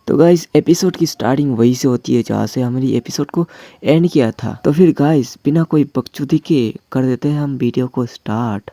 तो guys episode की starting वहीं से होती है जहाँ से हमारी एपिसोड को एंड किया था। तो फिर गाइस बिना कोई बकचोदी के कर देते हैं हम वीडियो को स्टार्ट।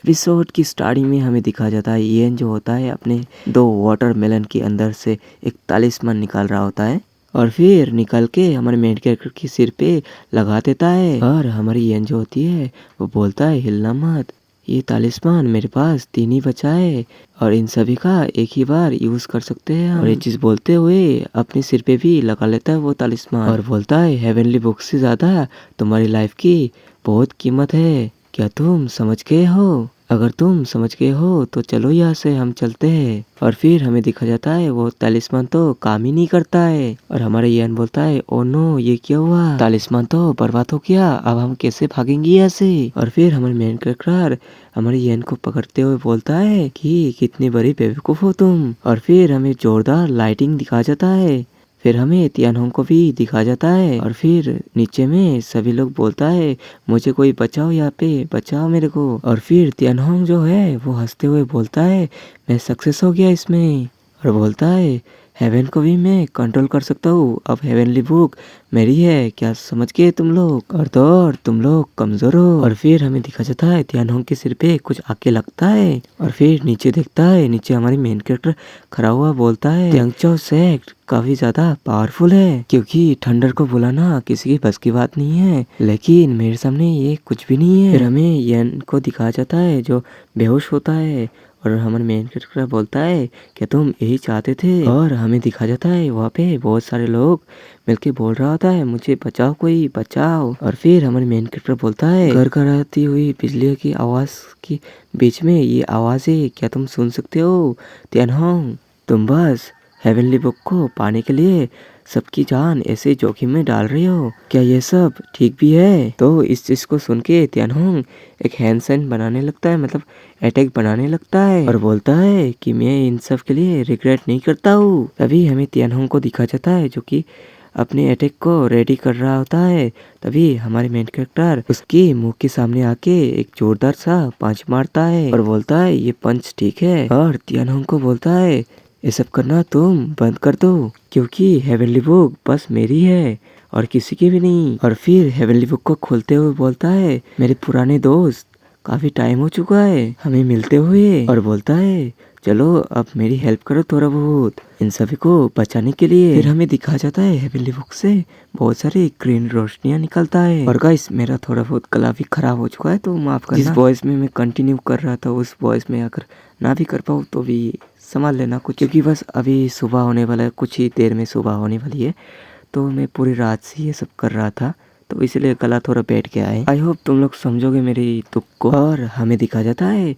एपिसोड की स्टार्टिंग में हमें दिखाया जाता है ईएन जो होता है अपने दो वाटरमेलन के अंदर से एक तालिस्मान निकाल रहा होता है और फिर निकल के हमारे मेन कैरेक्टर के सिर पे लगा देता है और हमारी ईएन जो होती है वो बोलता है हिलना मत, ये तालिस्मान मेरे पास 3 ही बचा है और इन सभी का एक ही बार यूज कर सकते हैं हम। और ये चीज बोलते हुए अपने सिर पे भी लगा लेता है वो तालिस्मान और बोलता है हेवनली बुक से ज्यादा तुम्हारी लाइफ की बहुत कीमत है, क्या तुम समझ गए हो? अगर तुम समझ गए हो तो चलो यहाँ से हम चलते हैं। और फिर हमें दिखा जाता है वो तालिस्मान तो काम ही नहीं करता है और हमारा ईएन बोलता है ओ नो ये क्या हुआ, तालिस्मान तो बर्बाद हो गया, अब हम कैसे भागेंगे यहाँ से। और फिर हमारे मेन कैरेक्टर हमारे ईएन को पकड़ते हुए बोलता है कि कितनी बड़ी बेवकूफ हो तुम। और फिर हमें जोरदार लाइटिंग दिखा जाता है, फिर हमें तियानहोंग को भी दिखा जाता है और फिर नीचे में सभी लोग बोलता है मुझे कोई बचाओ, यहाँ पे बचाओ मेरे को। और फिर तियानहोंग जो है वो हंसते हुए बोलता है मैं सक्सेस हो गया इसमें और बोलता है हेवन को भी मैं कंट्रोल कर सकता हूँ, अब हेवनली बुक मेरी है, क्या समझ गए तुम लोग? और तो और तुम लोग कमजोर हो। और फिर हमें दिखा जाता है तियानहोंग के सिर पे कुछ आके लगता है और फिर नीचे देखता है, नीचे हमारी मेन कैरेक्टर खड़ा हुआ बोलता है त्यांगचो सेक्ट काफी ज्यादा पावरफुल है, क्योंकि थंडर को बुलाना किसी की बस की बात नहीं है, लेकिन मेरे सामने ये कुछ भी नहीं है। फिर हमें येन को दिखाया जाता है जो बेहोश होता है और हमारे मेन कैरेक्टर बोलता है क्या तुम यही चाहते थे? और हमें दिखा जाता है वहाँ पे बहुत सारे लोग मिलके बोल रहा होता है मुझे बचाओ, कोई बचाओ। और फिर हमारे मेन कैरेक्टर बोलता है गड़गड़ाती हुई बिजली की आवाज के बीच में ये आवाज है, क्या तुम सुन सकते हो? तियानहोंग तुम बस हेवनली बुक को पाने के लिए सबकी जान ऐसे जोखिम में डाल रही हो, क्या ये सब ठीक भी है? तो इस चीज को सुन के तियानहोंग एक हैंड साइन बनाने लगता है, मतलब अटैक बनाने लगता है और बोलता है कि मैं इन सब के लिए रिग्रेट नहीं करता हूँ। तभी हमें तियानहोंग को दिखा जाता है जो कि अपने अटैक को रेडी कर रहा होता है। तभी हमारे मेन कैरेक्टर उसके मुंह के सामने आके एक जोरदार सा पंच मारता है और बोलता है ये पंच ठीक है। और तियानहोंग को बोलता है ये सब करना तुम बंद कर दो, क्योंकि हेवनली बुक बस मेरी है और किसी की भी नहीं। और फिर हेवनली बुक को खोलते हुए बोलता है मेरे पुराने दोस्त काफी टाइम हो चुका है हमें मिलते हुए, और बोलता है चलो अब मेरी हेल्प करो थोड़ा बहुत इन सभी को बचाने के लिए। फिर हमें दिखा जाता है हेवनली बुक से बहुत सारी ग्रीन रोशनियां निकलता है। और गाइस मेरा थोड़ा बहुत गला भी खराब हो चुका है तो माफ करना, जिस वॉइस में मैं कंटिन्यू कर रहा था उस वॉइस में अगर ना भी कर पाऊँ तो भी संभाल लेना कुछ, क्योंकि बस अभी सुबह होने वाला है, कुछ ही देर में सुबह होने वाली है, तो मैं पूरी रात से ये सब कर रहा था तो इसलिए गला थोड़ा बैठ गया है। आई होप तुम लोग समझोगे मेरी दुख को। और हमें दिखा जाता है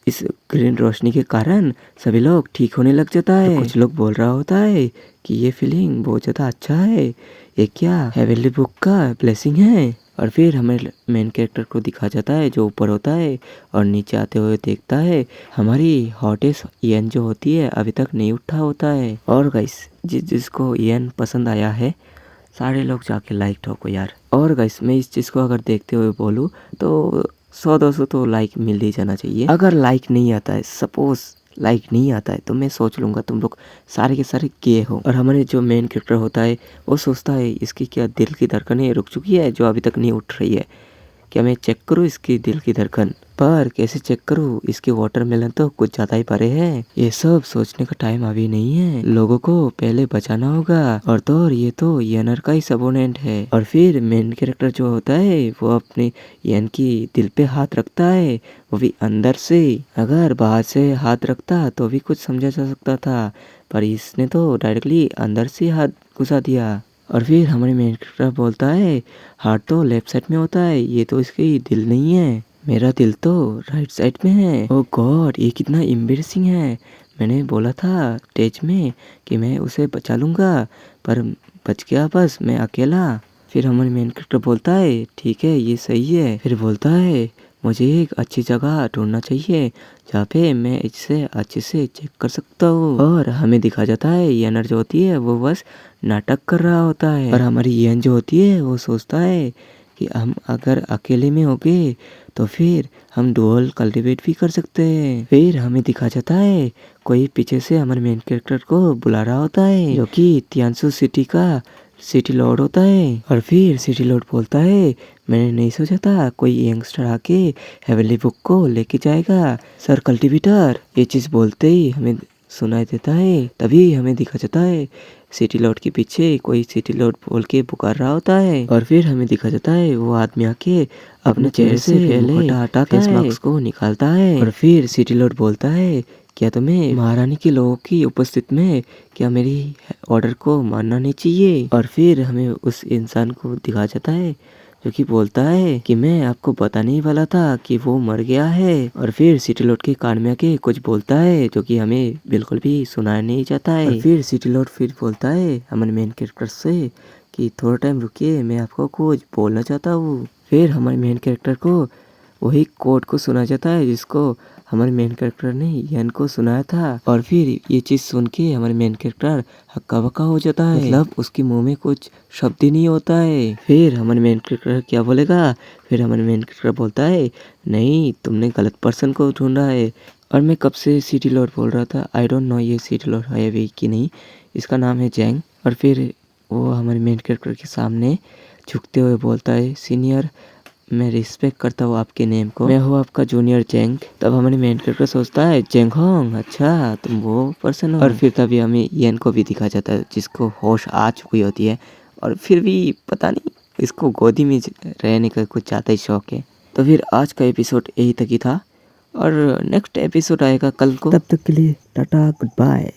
इस ग्रीन रोशनी के कारण सभी लोग ठीक होने लग जाता है। तो कुछ लोग बोल रहा होता है कि ये फीलिंग बहुत ज़्यादा अच्छा है, ये क्या हेवनली बुक का ब्लेसिंग है। और फिर हमें मेन कैरेक्टर को दिखा जाता है जो ऊपर होता है और नीचे आते हुए देखता है हमारी हॉटेस्ट ईएन जो होती है अभी तक नहीं उठा होता है। और गाइस जिसको ईएन पसंद आया है सारे लोग जाके लाइक ठोको यार। और गाइस मैं इस चीज़ को अगर देखते हुए बोलूँ तो 100-200 तो लाइक मिल ही जाना चाहिए। अगर लाइक नहीं आता है, सपोज लाइक नहीं आता है, तो मैं सोच लूँगा तुम लोग सारे के सारे किए हो। और हमारे जो मेन कैरेक्टर होता है वो सोचता है इसकी क्या दिल की धड़कनें रुक चुकी है जो अभी तक नहीं उठ रही है, क्या मैं चेक करूँ इसकी दिल की धड़कन? पर कैसे चेक करूँ, इसके वाटरमेलन तो कुछ ज़्यादा ही बड़े हैं। ये सब सोचने का टाइम अभी नहीं है, लोगों को पहले बचाना होगा। और तो और ये तो येनर का ही सबोनेंट है। और फिर मेन कैरेक्टर जो होता है वो अपने येन की दिल पे हाथ रखता है, वो भी अंदर से। अगर बाहर से हाथ रखता तो भी कुछ समझा जा सकता था, पर इसने तो डायरेक्टली अंदर से हाथ घुसा दिया। और फिर हमारे मेन कैरेक्टर बोलता है हार्ट तो लेफ्ट साइड में होता है, ये तो इसकी दिल नहीं है, मेरा दिल तो राइट साइड में है। ओह गॉड ये कितना एम्बैरेसिंग है, मैंने बोला था स्टेज में कि मैं उसे बचा लूँगा पर बच गया बस मैं अकेला। फिर हमारे मेन कैरेक्टर बोलता है ठीक है ये सही है। फिर बोलता है मुझे एक अच्छी जगह ढूंढना चाहिए जहाँ पे मैं इसे अच्छे से चेक कर सकता हूँ। और हमें दिखा जाता है येनर जो होती है वो बस नाटक कर रहा होता है और हमारी येन जो होती है वो सोचता है कि हम अगर अकेले में हो गए तो फिर हम डुअल कल्टीवेट भी कर सकते हैं। फिर हमें दिखा जाता है कोई पीछे से हमारे मेन कैरेक्टर को बुला रहा होता है, जो कि तियानसु सिटी का सिटी लॉर्ड होता है। और फिर सिटी लॉर्ड बोलता है मैंने नहीं सोचा था कोई यंगस्टर आके हेवनली बुक को लेके जाएगा सर कल्टीवेटर। ये चीज बोलते ही हमें सुनाई देता है। तभी हमें दिखा जाता है सिटी लॉर्ड के पीछे कोई सिटी लॉर्ड बोल के पुकार रहा होता है। और फिर हमें दिखा जाता है वो आदमी आके अपने चेहरे से हटाता फेस मास्क को निकालता है। और फिर सिटी लॉर्ड बोलता है क्या तुम्हें महारानी के लोगों की उपस्थिति में क्या मेरी ऑर्डर को मानना नहीं चाहिए। और फिर हमें उस इंसान को दिखा जाता है जो कि बोलता है कि मैं आपको बताने ही वाला था कि वो मर गया है। और फिर सिटी लॉर्ड के कान में आके कुछ बोलता है जो कि हमें बिल्कुल भी सुनाया नहीं जाता है। और फिर सिटी लॉर्ड फिर बोलता है हमारे मेन कैरेक्टर से कि थोड़ा टाइम रुकिए मैं आपको कुछ बोलना चाहता हूँ। फिर हमारे मेन कैरेक्टर को वही कोड को सुना जाता है जिसको हमारे मेन कैरेक्टर ने यन को सुनाया था। और फिर ये चीज सुन के हमारे मेन कैरेक्टर हक्का बक्का हो जाता है, मतलब उसके मुंह में कुछ शब्द ही नहीं होता है। फिर हमारे मेन कैरेक्टर क्या बोलेगा, फिर हमारे मेन कैरेक्टर बोलता है नहीं तुमने गलत पर्सन को ढूंढा है। और मैं कब से सिटी लॉर्ड बोल रहा था, आई डोंट नो ये सिटी लॉर्ड है भी कि नहीं, इसका नाम है जैंग। और फिर वो हमारे मेन कैरेक्टर के सामने झुकते हुए बोलता है सीनियर मैं रिस्पेक्ट करता हूँ आपके नेम को, मैं हूँ आपका जूनियर जैंग। तब हमारे मेन कैरेक्टर सोचता है जैंग होंग, अच्छा तुम वो पर्सन हो। और फिर तभी हमें यन को भी दिखा जाता है जिसको होश आ चुकी होती है और फिर भी पता नहीं इसको गोदी में रहने का कुछ ज़्यादा ही शौक है। तो फिर आज का एपिसोड यही तक ही था और नेक्स्ट एपिसोड आएगा कल को। तब तक के लिए टाटा गुड बाय।